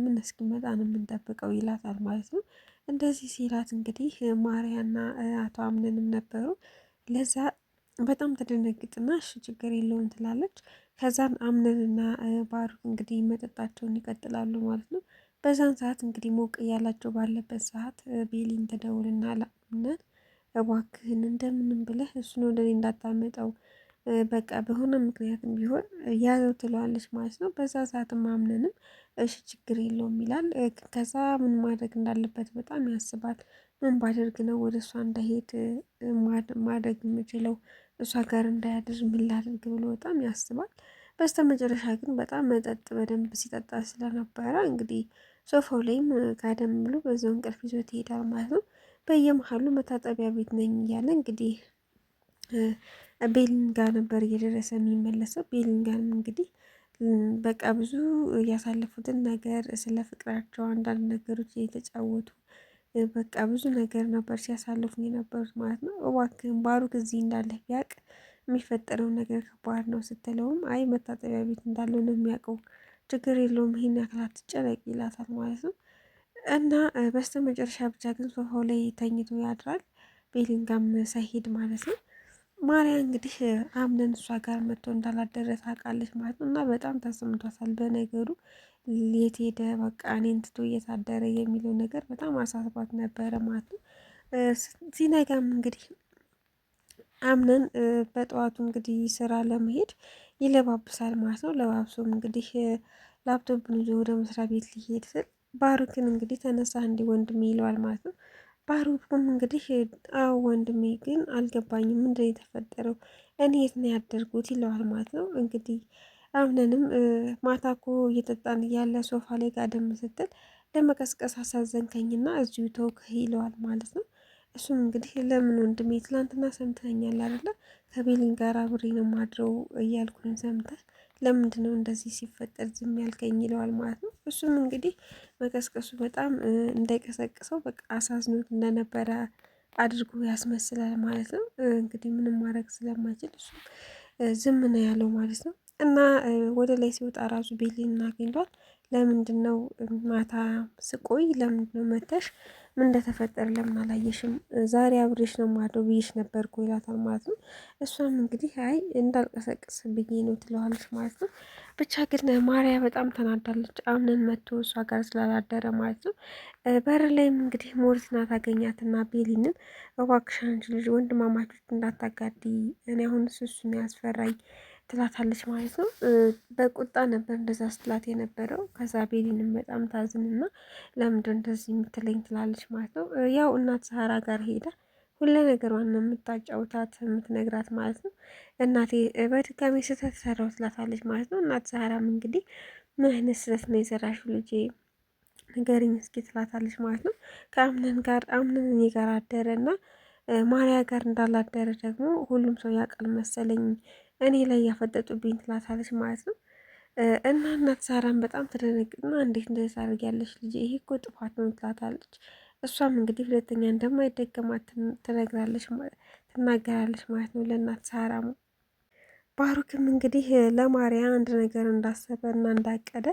ምን እስኪመጣ ነው የምንጠብቀው ይላታል ማለት ነው። እንደዚህ ሲላት እንግዲህ ማርያና አቶ አምነንም ነበሩ። ለዛ በጣም ተደነግጥና እሺ ችግር የለውም ትላለች። ከዛም አምነንና ባሩክ እንግዲህ መጠጣቸውን ይቀጥላሉ ማለት ነው። በዛን ሰዓት እንግዲህ ሞቅ እያላቸው ባለበት ሰዓት ቤሊን ትደውልና ለአምነን እባክህን እንደምንም ብለህ እሱን ወደ እኔ እንዳታመጣው በቃ በሆነ ምክንያትም ቢሆን ያዘው ትለዋለች ማለት ነው። በዛ ሰዓት ማምነንም እሺ ችግር የለውም ይላል። ከዛ ምን ማድረግ እንዳለበት በጣም ያስባል። ምን ባደርግ ነው ወደ እሷ እንዳይሄድ ማድረግ የምችለው እሷ ጋር እንዳያድር ምን ላድርግ ብሎ በጣም ያስባል። በስተመጨረሻ ግን በጣም መጠጥ በደንብ ሲጠጣ ስለነበረ እንግዲህ ሶፋው ላይም ጋደም ብሎ በዛው እንቅልፍ ይዞት ይሄዳል ማለት ነው። በየመሀሉ መታጠቢያ ቤት ነኝ እያለ እንግዲህ ቤሊን ጋር ነበር እየደረሰ የሚመለሰው። ቤሊን ጋርም እንግዲህ በቃ ብዙ ያሳለፉትን ነገር ስለ ፍቅራቸው አንዳንድ ነገሮች እየተጫወቱ በቃ ብዙ ነገር ነበር ሲያሳልፉ የነበሩት ማለት ነው። እባክህን ባሩክ እዚህ እንዳለህ ቢያውቅ የሚፈጠረው ነገር ከባድ ነው ስትለውም አይ መታጠቢያ ቤት እንዳለው ነው የሚያውቀው፣ ችግር የለውም ይሄን ያክል አትጨነቂ ይላታል ማለት ነው። እና በስተ መጨረሻ ብቻ ግን ሶፋው ላይ ተኝቶ ያድራል ቤሊንጋም ሳይሄድ ማለት ነው። ማርያ እንግዲህ አምነን እሷ ጋር መጥቶ እንዳላደረ ታውቃለች ማለት ነው። እና በጣም ተሰምቷታል በነገሩ። የት ሄደ በቃ እኔን ትቶ እየታደረ የሚለው ነገር በጣም አሳስቧት ነበረ ማለት ነው። ሲነጋም እንግዲህ አምነን በጠዋቱ እንግዲህ ስራ ለመሄድ ይለባብሳል ማለት ነው። ለባብሶም እንግዲህ ላፕቶፕን ይዞ ወደ መስሪያ ቤት ሊሄድ ስል ባሩክን እንግዲህ ተነሳ እንዲ ወንድሜ ይለዋል ማለት ነው። ባሩክም እንግዲህ አዎ ወንድሜ ግን አልገባኝም ምንድን ነው የተፈጠረው እኔ የት ነው ያደርጉት ይለዋል ማለት ነው። እንግዲህ አምነንም ማታ እኮ እየጠጣን እያለ ሶፋ ላይ ጋደም ስትል ለመቀስቀስ አሳዘንከኝና እዚሁ ተውከህ ይለዋል ማለት ነው። እሱም እንግዲህ ለምን ወንድሜ ትላንትና ሰምተኛል አይደለ ከቤሊን ጋር አብሬ ነው ማድረው እያልኩኝ ሰምተህ ለምንድነው እንደዚህ ሲፈጠር ዝም ያልከኝ ይለዋል ማለት ነው። እሱም እንግዲህ መቀስቀሱ በጣም እንዳይቀሰቅሰው በቃ አሳዝኖት እንደነበረ አድርጎ ያስመስላል ማለት ነው። እንግዲህ ምንም ማድረግ ስለማይችል እሱም ዝም ነው ያለው ማለት ነው። እና ወደ ላይ ሲወጣ ራሱ ቤሊን አግኝቷት ለምንድነው ማታ ስቆይ ለምንድነው መተሽ ምን እንደተፈጠረ ለምን አላየሽም? ዛሬ አብሬሽ ነው ማድረው ብዬሽ ነበርኩ ይላታል ማለት ነው። እሷም እንግዲህ አይ እንዳልቀሰቅስ ብዬ ነው ትለዋለች ማለት ነው። ብቻ ግን ማርያ በጣም ተናዳለች አምነን መጥቶ እሷ ጋር ስላላደረ ማለት ነው። በር ላይም እንግዲህ ሞሪት ናት አገኛትና ቤሊንን እባክሽ አንቺ ልጅ ወንድማማቾች እንዳታጋዲ እኔ አሁን እሱን ያስፈራኝ ትላታለች ማለት ነው። በቁጣ ነበር እንደዛ ስትላት የነበረው። ከዛ ቤሊንም በጣም ታዝንና ለምንድን እንደዚህ የምትለኝ ትላለች ማለት ነው። ያው እናት ሰሃራ ጋር ሄዳ ሁለ ነገሯን ነው የምታጫውታት የምትነግራት ማለት ነው። እናቴ በድጋሚ ስህተት ሰራው ትላታለች ማለት ነው። እናት ሰሃራም እንግዲህ ምን አይነት ስህተት ነው የሰራሽው ልጄ ንገሪኝ እስኪ ትላታለች ማለት ነው። አምነን እኔ ጋር አደረና ማርያ ጋር እንዳላደረ ደግሞ ሁሉም ሰው ያውቃል መሰለኝ እኔ ላይ ያፈጠጡብኝ ትላታለች ማለት ነው። እና እናት ሳራን በጣም ትደነግጥና እንዴት እንደዚህ ታደርጊያለሽ ልጄ ይሄ እኮ ጥፋት ነው ትላታለች። እሷም እንግዲህ ሁለተኛ እንደማይደገማት ትናገራለች ማለት ነው ለእናት ሳራ። ባሩክም እንግዲህ ለማርያ አንድ ነገር እንዳሰበ እና እንዳቀደ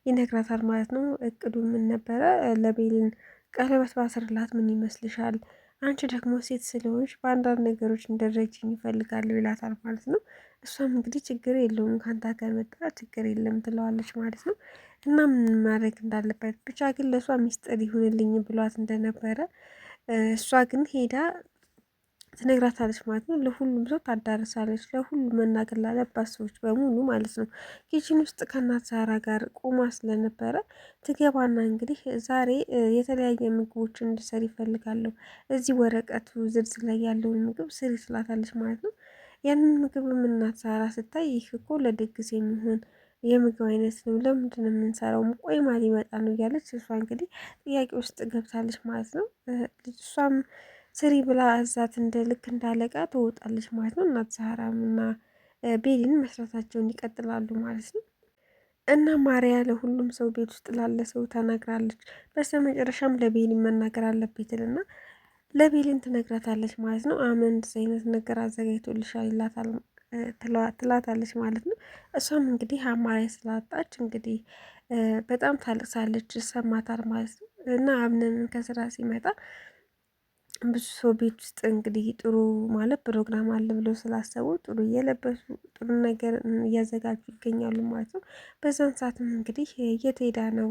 ይነግራታል ማለት ነው። እቅዱ ምን ነበረ? ለቤሊን ቀለበት ባስርላት ምን ይመስልሻል? አንቺ ደግሞ ሴት ስለሆንሽ በአንዳንድ ነገሮች እንደረጅኝ ይፈልጋሉ ይላታል ማለት ነው። እሷም እንግዲህ ችግር የለውም ካንተ ከመጣ ችግር የለም ትለዋለች ማለት ነው። እና ምን ማድረግ እንዳለበት ብቻ ግን ለእሷ ሚስጥር ይሁንልኝ ብሏት እንደነበረ እሷ ግን ሄዳ ትነግራታለች ማለት ነው። ለሁሉም ሰው ታዳርሳለች፣ ለሁሉም መናገር ላለባት ሰዎች በሙሉ ማለት ነው። ኪችን ውስጥ ከእናት ሳራ ጋር ቆማ ስለነበረ ትገባና እንግዲህ ዛሬ የተለያየ ምግቦችን እንድሰሪ ይፈልጋለሁ እዚህ ወረቀቱ ዝርዝር ላይ ያለውን ምግብ ስሪ ትላታለች ማለት ነው። ያንን ምግብ እናት ሳራ ስታይ ይህ እኮ ለድግስ የሚሆን የምግብ አይነት ነው ለምንድን ነው የምንሰራው? ቆይ ማን ሊመጣ ነው እያለች እሷ እንግዲህ ጥያቄ ውስጥ ገብታለች ማለት ነው። እሷም ስሪ ብላ እዛት እንደ ልክ እንዳለቃ ትወጣለች ማለት ነው። እናት ዛህራም እና ቤሊን መስራታቸውን ይቀጥላሉ ማለት ነው። እና ማርያ ለሁሉም ሰው ቤት ውስጥ ላለ ሰው ተናግራለች። በስተመጨረሻም ለቤሊን መናገር አለብኝ ትልና ለቤሊን ትነግራታለች ማለት ነው። አመን እንደዚህ አይነት ነገር አዘጋጅቶልሻል ይላታል ትላታለች ማለት ነው። እሷም እንግዲህ አማራጭ ስላጣች እንግዲህ በጣም ታለቅሳለች፣ ይሰማታል ማለት ነው። እና አምነን ከስራ ሲመጣ ብዙ ሰው ቤት ውስጥ እንግዲህ ጥሩ ማለት ፕሮግራም አለ ብለው ስላሰቡ ጥሩ እየለበሱ ጥሩ ነገር እያዘጋጁ ይገኛሉ ማለት ነው። በዛን ሰዓትም እንግዲህ የት ሄዳ ነው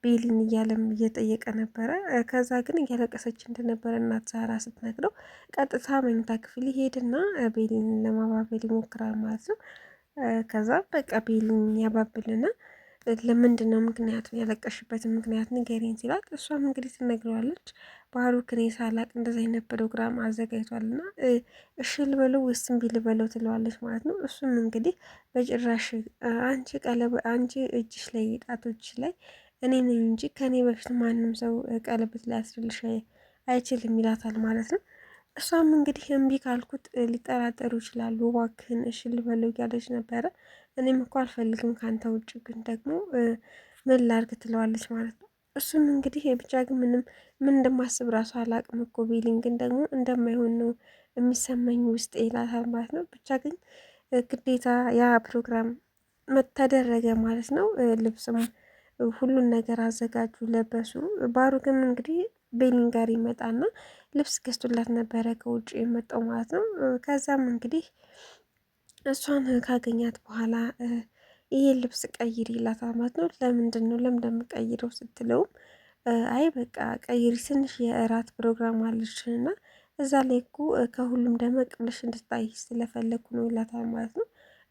ቤሊን እያለም እየጠየቀ ነበረ። ከዛ ግን እያለቀሰች እንደነበረ እናት ዛራ ስትነግረው ቀጥታ መኝታ ክፍል ይሄድና ቤሊን ለማባበል ይሞክራል ማለት ነው። ከዛ በቃ ቤሊን ያባብልና ለምንድን ነው ምክንያቱም ያለቀሽበትን ምክንያት ንገሪኝ ሲላት እሷም እንግዲህ ትነግረዋለች። ባሩክ እኔ ሳላቅ እንደዚህ አይነት ፕሮግራም አዘጋጅቷልና እሺ ልበለው ወይስ እምቢ ልበለው ትለዋለች ማለት ነው። እሱም እንግዲህ በጭራሽ አንቺ እጅሽ ላይ ጣቶች ላይ እኔ ነኝ እንጂ ከኔ በፊት ማንም ሰው ቀለበት ሊያስርልሽ አይችልም ይላታል ማለት ነው። እሷም እንግዲህ እምቢ ካልኩት ሊጠራጠሩ ይችላሉ፣ እባክህን እሺ ልበለው እያለች ነበረ። እኔም እኮ አልፈልግም ካንተ ውጭ ግን ደግሞ ምን ላድርግ ትለዋለች ማለት ነው። እሱም እንግዲህ ብቻ ግን ምን እንደማስብ ራሱ አላቅም እኮ ቢሊንግ ግን ደግሞ እንደማይሆን ነው የሚሰማኝ ውስጥ ይላታል ማለት ነው። ብቻ ግን ግዴታ ያ ፕሮግራም ተደረገ ማለት ነው። ልብስም ሁሉን ነገር አዘጋጁ፣ ለበሱ። ባሩክም እንግዲህ ቤሊን ጋር ይመጣና ልብስ ገዝቶላት ነበረ ከውጭ የመጣው ማለት ነው። ከዛም እንግዲህ እሷን ካገኛት በኋላ ይሄን ልብስ ቀይሪ ይላታል ማለት ነው። ለምንድን ነው እንደምቀይረው ስትለውም አይ በቃ ቀይሪ ትንሽ የእራት ፕሮግራም አለች እና እዛ ላይ እኮ ከሁሉም ደመቅ ብለሽ እንድታይ ስለፈለግኩ ነው ይላታል ማለት ነው።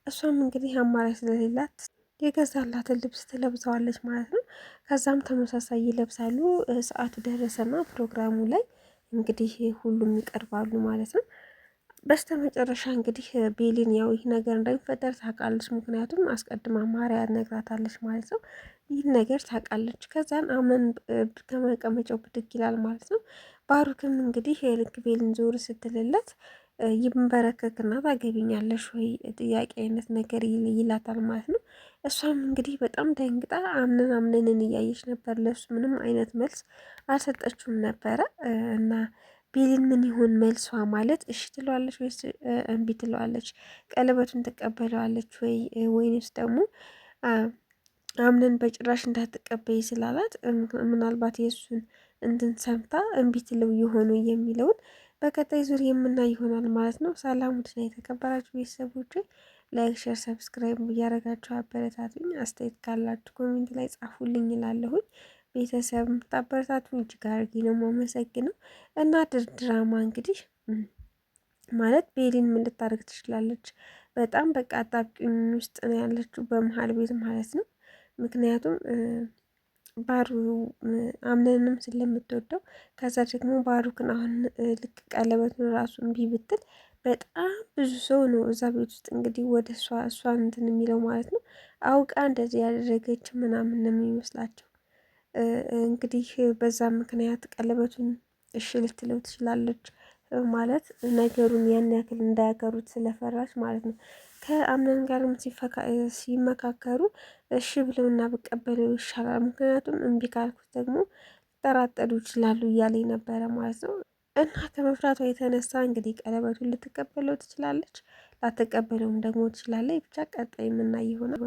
እሷም እንግዲህ አማራጭ ስለሌላት የገዛላትን ልብስ ትለብሰዋለች ማለት ነው። ከዛም ተመሳሳይ ይለብሳሉ። ሰዓቱ ደረሰና ፕሮግራሙ ላይ እንግዲህ ሁሉም ይቀርባሉ ማለት ነው። በስተ መጨረሻ እንግዲህ ቤሊን ያው ይህ ነገር እንደሚፈጠር ታውቃለች። ምክንያቱም አስቀድማ ማርያ ነግራታለች ማለት ነው። ይህን ነገር ታውቃለች። ከዛን አመን ከመቀመጫው ብድግ ይላል ማለት ነው። ባሩክም እንግዲህ ልክ ቤሊን ዞር ስትልለት ይንበረከክና ታገቢኛለሽ ወይ ጥያቄ አይነት ነገር ይላታል ማለት ነው። እሷም እንግዲህ በጣም ደንግጣ አምነንን እያየች ነበር። ለሱ ምንም አይነት መልስ አልሰጠችውም ነበረ እና ቤሊን ምን ይሆን መልሷ? ማለት እሺ ትለዋለች ወይስ እምቢ ትለዋለች? ቀለበቱን ትቀበለዋለች ወይንስ ደግሞ አምነን በጭራሽ እንዳትቀበይ ስላላት ምናልባት የእሱን እንትን ሰምታ እምቢ ትለው የሆኑ የሚለውን በቀጣይ ዙር የምናይ ይሆናል ማለት ነው። ሰላም ውድና የተከበራችሁ ቤተሰቦች ላይክ፣ ሼር፣ ሰብስክራይብ እያደረጋችሁ አበረታቱኝ። አስተያየት ካላችሁ ኮሜንት ላይ ጻፉልኝ እላለሁኝ። ቤተሰብ የምታበረታቱ እጅግ አድርጌ ነው የማመሰግነው። እና ድራማ እንግዲህ ማለት ቤሊን ምን ልታደርግ ትችላለች? በጣም በቃ አጣብቂኝ ውስጥ ነው ያለችው በመሀል ቤት ማለት ነው። ምክንያቱም ባሩ አምነንም ስለምትወደው ከዛ ደግሞ ባሩክን አሁን ልክ ቀለበቱን ራሱ እምቢ ብትል በጣም ብዙ ሰው ነው እዛ ቤት ውስጥ እንግዲህ ወደ እሷን እንትን የሚለው ማለት ነው። አውቃ እንደዚህ ያደረገች ምናምን ነው የሚመስላቸው። እንግዲህ በዛ ምክንያት ቀለበቱን እሺ ልትለው ትችላለች ማለት ነገሩን ያን ያክል እንዳያከሩት ስለፈራች ማለት ነው። ከአምነን ጋርም ሲመካከሩ እሺ ብለውና ብቀበለው ይሻላል፣ ምክንያቱም እምቢ ካልኩት ደግሞ ሊጠራጠሩ ይችላሉ እያለ ነበረ ማለት ነው። እና ከመፍራቷ የተነሳ እንግዲህ ቀለበቱን ልትቀበለው ትችላለች፣ ላትቀበለውም ደግሞ ትችላለች። ብቻ ቀጣይ የምናይ ይሆናል።